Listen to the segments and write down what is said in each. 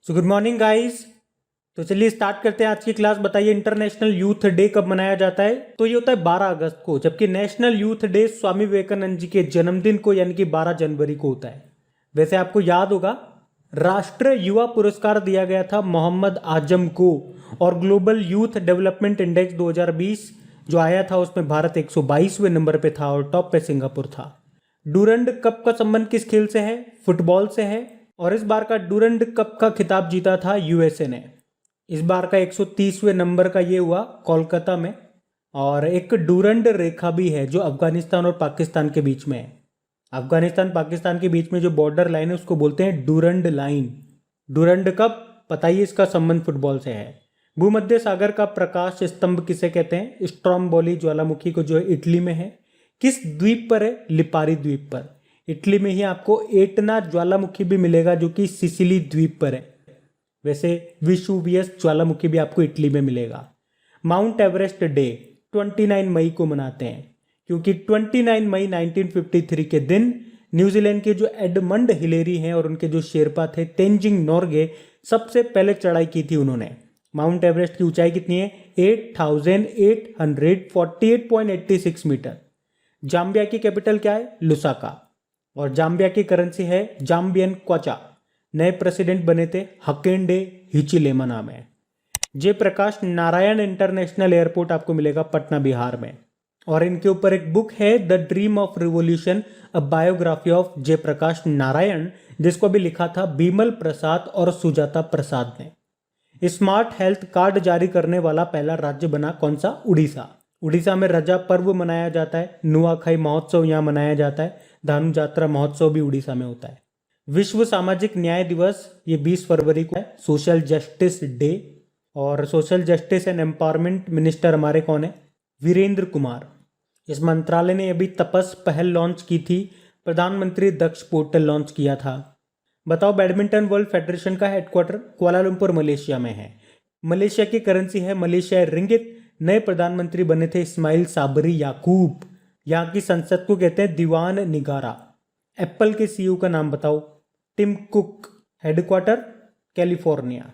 So good morning guys. तो चलिए start करते हैं आज की क्लास। बताइए इंटरनेशनल यूथ डे कब मनाया जाता है? तो ये होता है 12 अगस्त को, जबकि national youth day Swami Vivekananda ji के जन्मदिन को यानी कि 12 जनवरी को होता है। वैसे आपको याद होगा राष्ट्रीय युवा पुरस्कार दिया गया था मोहम्मद आजम को, और ग्लोबल यूथ डेवलपमेंट इंडेक्स 2020 जो आया था उसमें भारत 122वें नंबर पे था और टॉप पे सिंगापुर था। डूरंड कप का संबंध किस खेल से है? फुटबॉल से है। और इस बार का डूरंड कप का खिताब जीता था यूएसए ने। इस बार का 130वें नंबर का ये हुआ कोलकाता में। और एक डूरंड रेखा भी है जो अफगानिस्तान और पाकिस्तान के बीच में है। अफगानिस्तान पाकिस्तान के बीच में जो बॉर्डर लाइन है उसको बोलते हैं डूरंड लाइन। डूरंड कप, बताइए इसका संबंध फुटबॉल से है। भूमध्य सागर का प्रकाश स्तंभ किसे कहते हैं? स्ट्रोम्बोली ज्वालामुखी को, जो इटली में है। किस द्वीप पर है? लिपारी द्वीप पर। इटली में ही आपको एटना ज्वालामुखी भी मिलेगा जो कि सिसिली द्वीप पर है। वैसे विशुवियस ज्वालामुखी भी आपको इटली में मिलेगा। माउंट एवरेस्ट डे 29 मई को मनाते हैं क्योंकि 29 मई 1953 के दिन न्यूजीलैंड के जो एडमंड हिलेरी हैं और उनके जो शेरपा थे तेंजिंग नोर्गे सबसे पहले चढ़ाई की थी उन्होंने। माउंट एवरेस्ट की ऊंचाई कितनी है? 8848.86 मीटर। जाम्बिया की कैपिटल क्या है? लुसाका। और जाम्बिया की करेंसी है जाम्बियन क्वाचा। नए प्रेसिडेंट बने थे हकेंडे हिचिलेमा नाम है। जयप्रकाश नारायण इंटरनेशनल एयरपोर्ट आपको मिलेगा पटना बिहार में। और इनके ऊपर एक बुक है the dream of revolution, a biography of Jayaprakash Narayan, जिसको अभी लिखा था बिमल प्रसाद और सुजाता प्रसाद ने। स्मार्ट हेल्थ कार्ड जारी करने वाला पहला राज्य बना कौन सा? उड़ीसा। उड़ीसा में रजा पर्व मनाया जाता है। नुआखाई महोत्सव यहाँ मनाया जाता है। धानु यात्रा महोत्सव भी उड़ीसा में होता है। विश्व सामाजिक न्याय दिवस ये 20 फरवरी को है। Social justice day. और social justice and empowerment minister हमारे कौन है? वीरेंद्र कुमार। इस मंत्रालय ने अभी तपस पहल लॉन्च की थी। प्रधानमंत्री दक्ष पोर्टल लॉन्च किया था। बताओ बैडमिंटन वर्ल्ड फेडरेशन का हेडक्वार्टर कुआलालंपुर मलेशिया में है। मलेशिया की करेंसी है मलेशियाई रिंगित। नए प्रधानमंत्री बने थे इस्माइल साबरी याकूब। यहाँ की संसद को कहते हैं दीवान निगारा। एप्पल के सीईओ का नाम बताओ? Tim Cook. Headquarter California.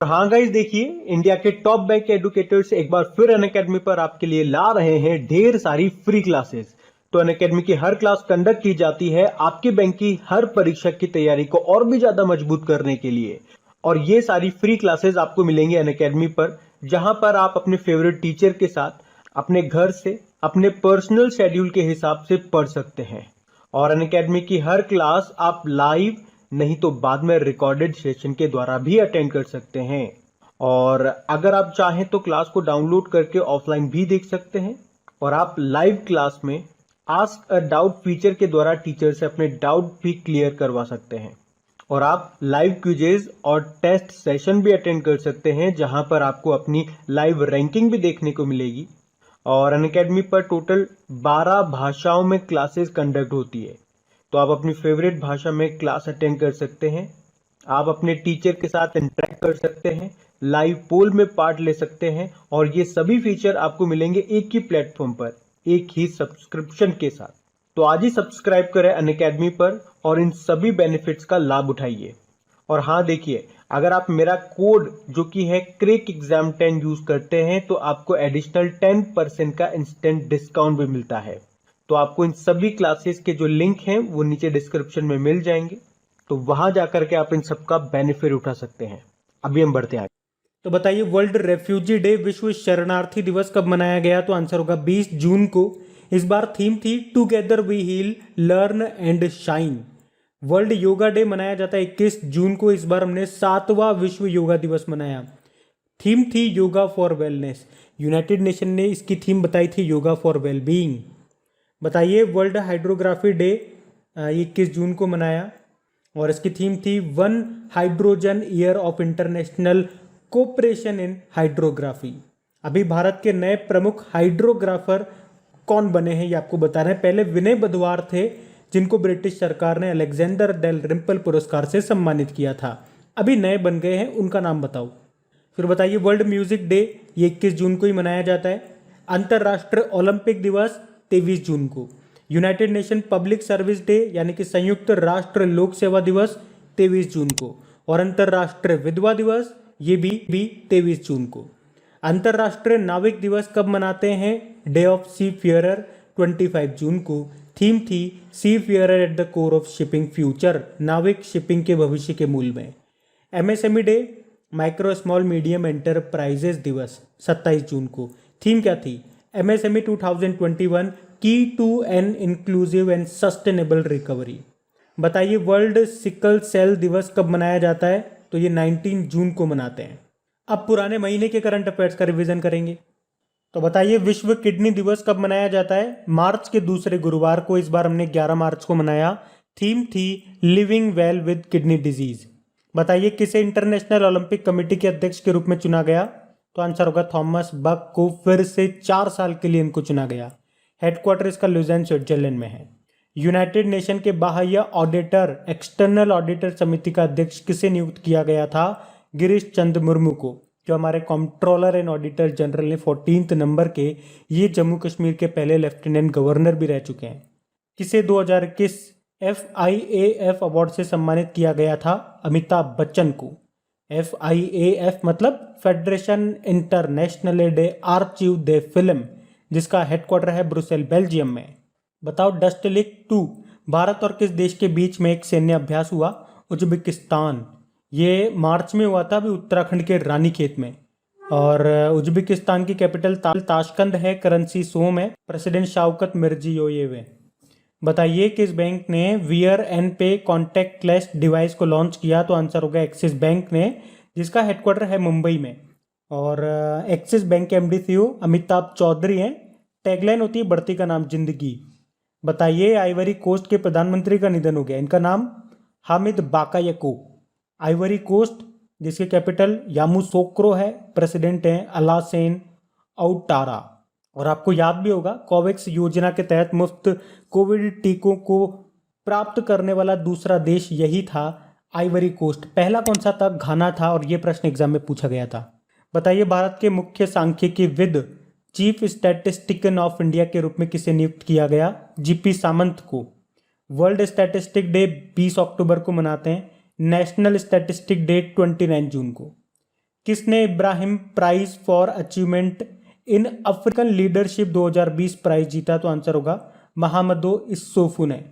हाँ गाइस, देखिए इंडिया के टॉप बैंक एडुकेटर्स एक बार फिर अनअकैडमी पर आपके लिए ला रहे हैं ढेर सारी फ्री क्लासेस। तो अनअकैडमी की हर क्लास कंडक्ट की जाती है आपके बैंक की हर परीक्षा की तैयारी को और भी ज्यादा मजबूत करने के लिए। और ये सारी फ्री क्लासेस आपको मिलेंगी अनअकैडमी पर, जहां पर आप अपने फेवरेट टीचर के साथ अपने घर से अपने पर्सनल शेड्यूल के हिसाब से पढ़ सकते हैं। और अनअकैडमी की हर क्लास आप लाइव नहीं तो बाद में रिकॉर्डेड सेशन के द्वारा भी अटेंड कर सकते हैं। और अगर आप चाहें तो क्लास को डाउनलोड करके ऑफलाइन भी देख सकते हैं। और आप लाइव क्लास में आस्क अ डाउट फीचर के द्वारा टीचर से अपने डाउट भी क्लियर करवा सकते हैं। और आप लाइव क्विजेज और टेस्ट सेशन भी अटेंड कर सकते हैं, जहां पर आपको अपनी लाइव रैंकिंग भी देखने को मिलेगी। और अनअकैडमी पर टोटल 12 भाषाओं में क्लासेस कंडक्ट होती है। तो आप अपनी फेवरेट भाषा में क्लास अटेंड कर सकते हैं। आप अपने टीचर के साथ इंटरेक्ट कर सकते हैं, लाइव पोल में पार्ट ले सकते हैं। और ये सभी फीचर आपको मिलेंगे एक ही प्लेटफॉर्म पर, एक ही सब्सक्रिप्शन के साथ। तो आज ही सब्सक्राइब करें अनअकैडमी पर और इन सभी बेनिफिट्स का लाभ उठाइए। और हाँ देखिए, अगर आप मेरा कोड जो कि है क्रेक एग्जाम 10 यूज करते हैं तो आपको एडिशनल 10% का इंस्टेंट डिस्काउंट भी मिलता है। तो आपको इन सभी क्लासेस के जो लिंक हैं वो नीचे डिस्क्रिप्शन में मिल जाएंगे, तो वहां जाकर के आप इन सबका बेनिफिट उठा सकते हैं। अभी हम बढ़ते हैं। तो बताइए वर्ल्ड रेफ्यूजी डे, विश्व शरणार्थी दिवस कब मनाया गया? तो आंसर होगा 20 जून को। इस बार थीम थी together we heal learn and shine. World yoga day मनाया जाता है 21 जून को। इस बार हमने 7वां विश्व योगा दिवस मनाया। थीम थी yoga for wellness. United nation ने इसकी थीम बताई थी योगा फॉर वेलबींग। बताइए वर्ल्ड हाइड्रोग्राफी डे 21 जून को मनाया और इसकी थीम थी 1 hydrogen year of international cooperation in hydrography. अभी भारत के नए प्रमुख हाइड्रोग्राफर कौन बने हैं ये आपको बता रहे हैं। पहले विनय बधवार थे जिनको ब्रिटिश सरकार ने अलेक्जेंडर डेल रिम्पल पुरस्कार से सम्मानित किया था। अभी नए बन गए हैं, उनका नाम बताओ। फिर बताइए वर्ल्ड म्यूजिक डे ये 21 जून को ही मनाया जाता है। अंतर्राष्ट्रीय ओलंपिक दिवस 23 जून को। United nation public service day यानी कि संयुक्त राष्ट्र लोक सेवा दिवस 23 जून को। और अंतर्राष्ट्रीय विधवा दिवस ये भी 23 जून को। अंतर्राष्ट्रीय नाविक दिवस कब मनाते हैं? डे ऑफ सी फेयरर 25 जून को। थीम थी seafarer at the core of shipping future, नाविक शिपिंग के भविष्य के मूल में। MSME day micro small medium enterprises दिवस 27 जून को। थीम क्या थी? MSME 2021 key to an inclusive and sustainable recovery. बताइए वर्ल्ड सिकल सेल दिवस कब मनाया जाता है? तो ये 19 जून को मनाते हैं। अब पुराने महीने के करंट अफेयर्स का रिवीजन करेंगे। तो बताइए विश्व किडनी दिवस कब मनाया जाता है? मार्च के दूसरे गुरुवार को। इस बार हमने 11 मार्च को मनाया। थीम थी living well with kidney disease. बताइए किसे इंटरनेशनल ओलंपिक कमेटी के अध्यक्ष के रूप में चुना गया? तो आंसर होगा थॉमस बक को फिर से 4 साल के लिए इनको चुना गया। हेडक्वार्टर इसका लुज़ेन स्विट्जरलैंड में है। यूनाइटेड नेशन के बाह्य ऑडिटर एक्सटर्नल ऑडिटर समिति का अध्यक्ष किसे नियुक्त किया गया था? गिरीश चंद्र मुर्मू को, जो हमारे कंट्रोलर एंड ऑडिटर जनरल ने 14 नंबर के, ये जम्मू कश्मीर के पहले लेफ्टिनेंट गवर्नर भी रह चुके हैं। किसे 2021 FIAF अवार्ड से सम्मानित किया गया था? अमिताभ बच्चन को। FIAF मतलब फेडरेशन इंटरनेशनल डे आर्चिव दे फिल्म, जिसका हेडक्वार्टर है ब्रुसेल बेल्जियम में। बताओ डस्टलिक 2 भारत और किस देश के बीच में एक सैन्य अभ्यास हुआ? उज्बेकिस्तान। ये मार्च में हुआ था, अभी उत्तराखंड के रानीखेत में। और उज्बेकिस्तान की कैपिटल ताशकंद है, करेंसी सोम है, प्रेसिडेंट शौकत मिर्जियोयेव है। बताइए किस बैंक ने वियर एंड पे कॉन्टैक्टलेस डिवाइस को लॉन्च किया? तो आंसर होगा एक्सिस बैंक ने, जिसका हेडक्वार्टर है मुंबई में। और एक्सिस बैंक के एमडी सीईओ अमिताभ चौधरी हैं। टैगलाइन होती है बढ़ती का नाम जिंदगी। बताइए आइवरी कोस्ट के प्रधानमंत्री का निधन हो गया, इनका नाम हामिद बाकायको। आइवरी कोस्ट जिसके कैपिटल यामूसोक्रो है, प्रेसिडेंट हैं अलासेन आउटारा। और आपको याद भी होगा कोवैक्स योजना के तहत मुफ्त कोविड टीकों को प्राप्त करने वाला दूसरा देश यही था, आइवरी कोस्ट। पहला कौन सा था? घाना था। और ये प्रश्न एग्जाम में पूछा गया था। बताइए भारत के मुख्य सांख्यिकीविद चीफ स्टैटिस्टिशियन ऑफ इंडिया के रूप में किसे नियुक्त किया गया? जीपी सामंत को। वर्ल्ड स्टैटिस्टिक डे 20 अक्टूबर को मनाते हैं। नेशनल स्टैटिस्टिक डे 29 जून को। किसने Ibrahim prize for achievement in African leadership 2020 prize जीता? तो आंसर होगा मोहम्मदो इस्सोफू ने।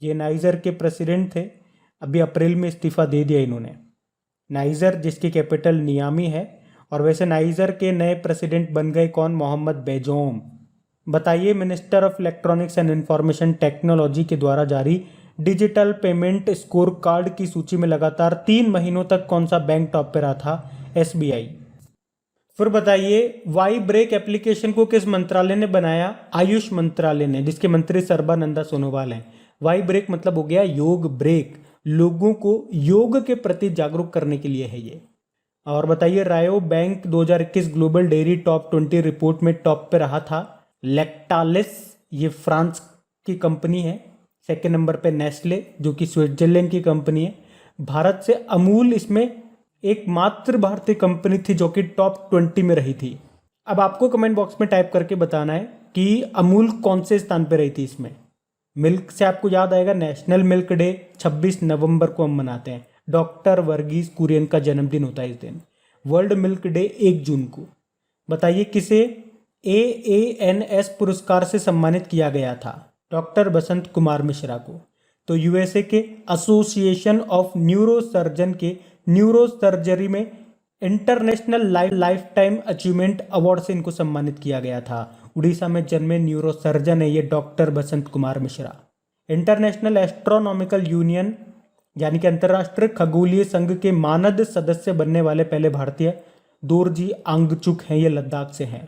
ये नाइजर के प्रेसिडेंट थे, अभी अप्रैल में इस्तीफा दे दिया इन्होंने। नाइजर जिसकी कैपिटल नियामी है। और वैसे नाइजर के नए प्रेसिडेंट बन गए कौन? मोहम्मद बेजोम। बताइए minister of electronics and information technology के द्वारा जारी डिजिटल पेमेंट स्कोर कार्ड की सूची में लगातार 3 महीनों तक कौन सा बैंक टॉप पे रहा था? SBI। फिर बताइए वाई ब्रेक एप्लीकेशन को किस मंत्रालय ने बनाया? आयुष मंत्रालय ने, जिसके मंत्री सर्बानंदा सोनोवाल हैं। वाई ब्रेक मतलब हो गया योग ब्रेक, लोगों को योग के प्रति जागरूक करने के लिए है ये। और बताइए रायो bank 2021 global dairy top 20 report में टॉप पे रहा था लैक्टालिस, ये फ्रांस की कंपनी है। सेकेंड नंबर पे नेस्ले जो कि स्विट्जरलैंड की कंपनी है। भारत से अमूल इसमें एकमात्र भारतीय कंपनी थी जो कि टॉप 20 में रही थी। अब आपको कमेंट बॉक्स में टाइप करके बताना है कि अमूल कौन से स्थान पे रही थी इसमें। मिल्क से आपको याद आएगा नेशनल मिल्क डे 26 नवंबर को हम मनाते हैं। डॉक्टर वर्गीस कुरियन का जन्मदिन होता है इस दिन। वर्ल्ड मिल्क डे 1 जून को। बताइए किसे AANS पुरस्कार से सम्मानित किया गया था? डॉक्टर बसंत कुमार मिश्रा को। तो यूएसए के एसोसिएशन ऑफ न्यूरो सर्जन के न्यूरो सर्जरी में international life time achievement award से इनको सम्मानित किया गया था। उड़ीसा में जन्मे न्यूरो सर्जन है ये doctor Basant Kumar Mishra. International Astronomical Union यानी कि अंतर्राष्ट्रीय खगोलीय संघ के मानद सदस्य बनने वाले पहले भारतीय दोरजी आंगचुक हैं, ये लद्दाख से हैं।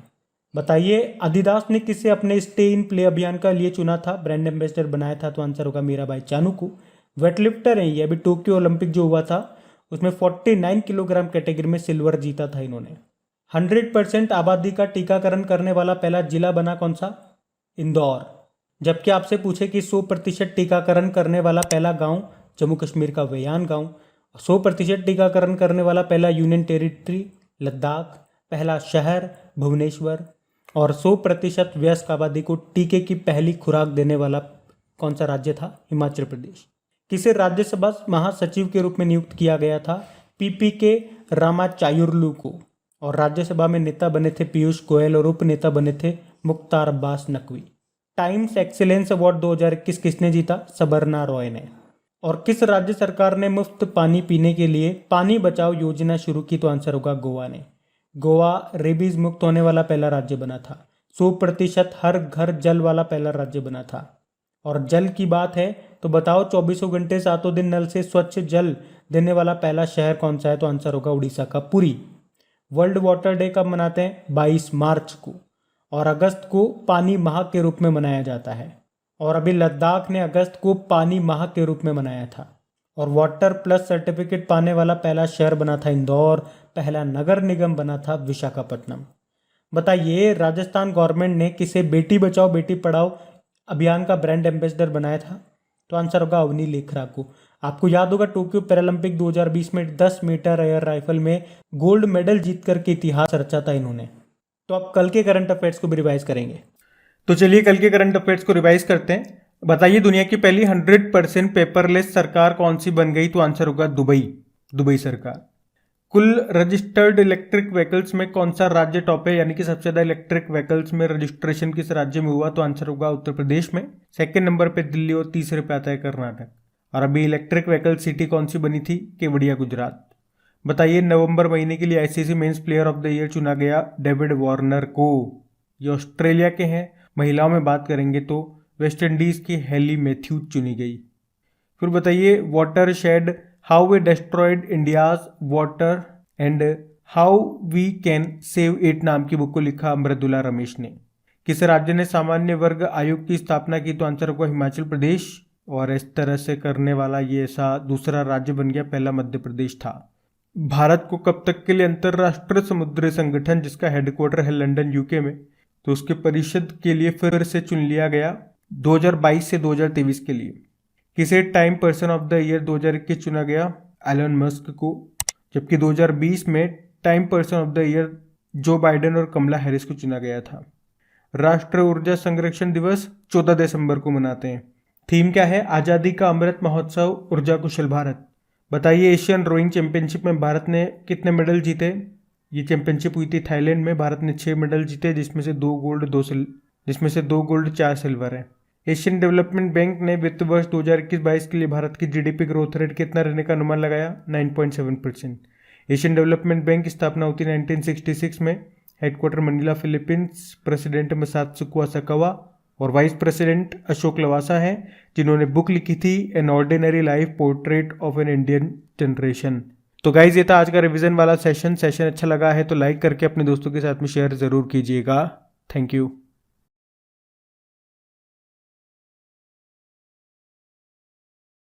बताइए adidas ने किसे अपने स्टे इन प्ले अभियान का लिए चुना था, ब्रांड एम्बेसडर बनाया था? तो आंसर होगा मीराबाई चानू को। वेटलिफ्टर हैं ये, अभी टोक्यो ओलंपिक जो हुआ था उसमें 49 किलोग्राम कैटेगरी में सिल्वर जीता था इन्होंने। 100% आबादी का टीकाकरण करने वाला पहला जिला बना कौन सा? इंदौर। जबकि आपसे पूछे कि 100% टीकाकरण करने वाला पहला गांव, जम्मू कश्मीर का वेयान गांव। 100% टीकाकरण करने वाला पहला यूनियन टेरिटरी लद्दाख। पहला शहर भुवनेश्वर। और 100% वयस्क आबादी को टीके की पहली खुराक देने वाला कौन सा राज्य था? हिमाचल प्रदेश। किसे राज्यसभा महासचिव के रूप में नियुक्त किया गया था? पीपी के रामाचायुर्लू को। और राज्यसभा में नेता बने थे पीयूष गोयल और उप नेता बने थे Mukhtar Abbas Naqvi. Times excellence award 2021 किसने जीता? सबरना रॉय ने। और किस राज्य सरकार ने मुफ्त पानी पीने के लिए पानी बचाओ योजना शुरू की? तो आंसर होगा गोवा ने। गोवा रेबीज मुक्त होने वाला पहला राज्य बना था। 100% हर घर जल वाला पहला राज्य बना था। और जल की बात है तो बताओ 24 घंटे 7 दिन नल से स्वच्छ जल देने वाला पहला शहर कौन सा है? तो आंसर होगा उड़ीसा का पुरी। वर्ल्ड वाटर डे कब मनाते हैं? 22 मार्च को। और अगस्त को पानी माह के रूप में मनाया जाता है। और अभी लद्दाख ने अगस्त को पानी माह के रूप में मनाया था। और वाटर प्लस सर्टिफिकेट पाने वाला पहला शहर बना था इंदौर, पहला नगर निगम बना था विशाखापट्टनम। बताइए राजस्थान गवर्नमेंट ने किसे बेटी बचाओ बेटी पढ़ाओ अभियान का ब्रांड एम्बेसडर बनाया था? तो आंसर होगा अवनी लेखरा को। आपको याद होगा टोक्यो पैरालंपिक 2020 में 10 मीटर एयर राइफल में गोल्ड मेडल जीत करके इतिहास रचा था इन्होंने। तो आप कल के करंट अफेयर्स को भी रिवाइज करेंगे। तो चलिए कल के करंट अफेयर्स को रिवाइज करते हैं। बताइए दुनिया की पहली 100% पेपरलेस सरकार कौन सी बन गई? तो आंसर होगा दुबई सरकार। कुल रजिस्टर्ड इलेक्ट्रिक व्हीकल्स में कौन सा राज्य टॉप है, यानी कि सबसे ज्यादा इलेक्ट्रिक व्हीकल्स में रजिस्ट्रेशन किस राज्य में हुआ? तो आंसर होगा उत्तर प्रदेश में। सेकंड नंबर पे दिल्ली और तीसरे पे आता है कर्नाटक। और अभी इलेक्ट्रिक व्हीकल सिटी कौन सी बनी थी? केवड़िया गुजरात। बताइए नवंबर महीने के लिए ICC men's player of the year चुना गया डेविड वार्नर को। ये ऑस्ट्रेलिया के हैं। महिलाओं में बात करेंगे तो वेस्ट इंडीज की हेली मैथ्यूज चुनी गई। फिर बताइए water shed how we destroyed India's water and how we can save it नाम की बुक को लिखा मृदुला रमेश ने। किस राज्य ने सामान्य वर्ग आयोग की स्थापना की? तो आंसर होगा हिमाचल प्रदेश। और इस तरह से करने वाला ये ऐसा दूसरा राज्य बन गया, पहला मध्य प्रदेश था। भारत को कब तक के लिए अंतरराष्ट्रीय समुद्री संगठन जिसका हेडक्वार्टर है लंदन यूके में, तो उसके परिषद के लिए फिर से चुन लिया गया 2022 से 2023 के लिए। किसे time person of the year 2021 चुना गया? एलन मस्क को। जबकि 2020 में time person of the year Joe Biden और कमला हैरिस को चुना गया था। राष्ट्रीय ऊर्जा संरक्षण दिवस 14 दिसंबर को मनाते हैं। थीम क्या है? आज़ादी का अमृत महोत्सव, ऊर्जा कुशल भारत। बताइए एशियन रोइंग चैंपियनशिप में भारत ने कितने मेडल जीते? ये चैंपियनशिप हुई थी थाईलैंड में। भारत ने 6 मेडल जीते, जिसमें से 2 गोल्ड 4 सिल्वर है। एशियन डेवलपमेंट बैंक ने वित्त वर्ष 2021-22 के लिए भारत की जीडीपी ग्रोथ रेट कितना रहने का अनुमान लगाया? 9.7%। एशियन डेवलपमेंट बैंक की स्थापना होती 1966 में। Headquarter Manila Philippines. प्रेसिडेंट मसात्सुको सकावा और वाइस प्रेसिडेंट अशोक लवासा हैं, जिन्होंने बुक लिखी थी an ordinary life portrait of an Indian generation. तो गाइज ये था आज का रिवीजन वाला सेशन अच्छा लगा है तो लाइक करके अपने दोस्तों के साथ में शेयर जरूर कीजिएगा। Thank you.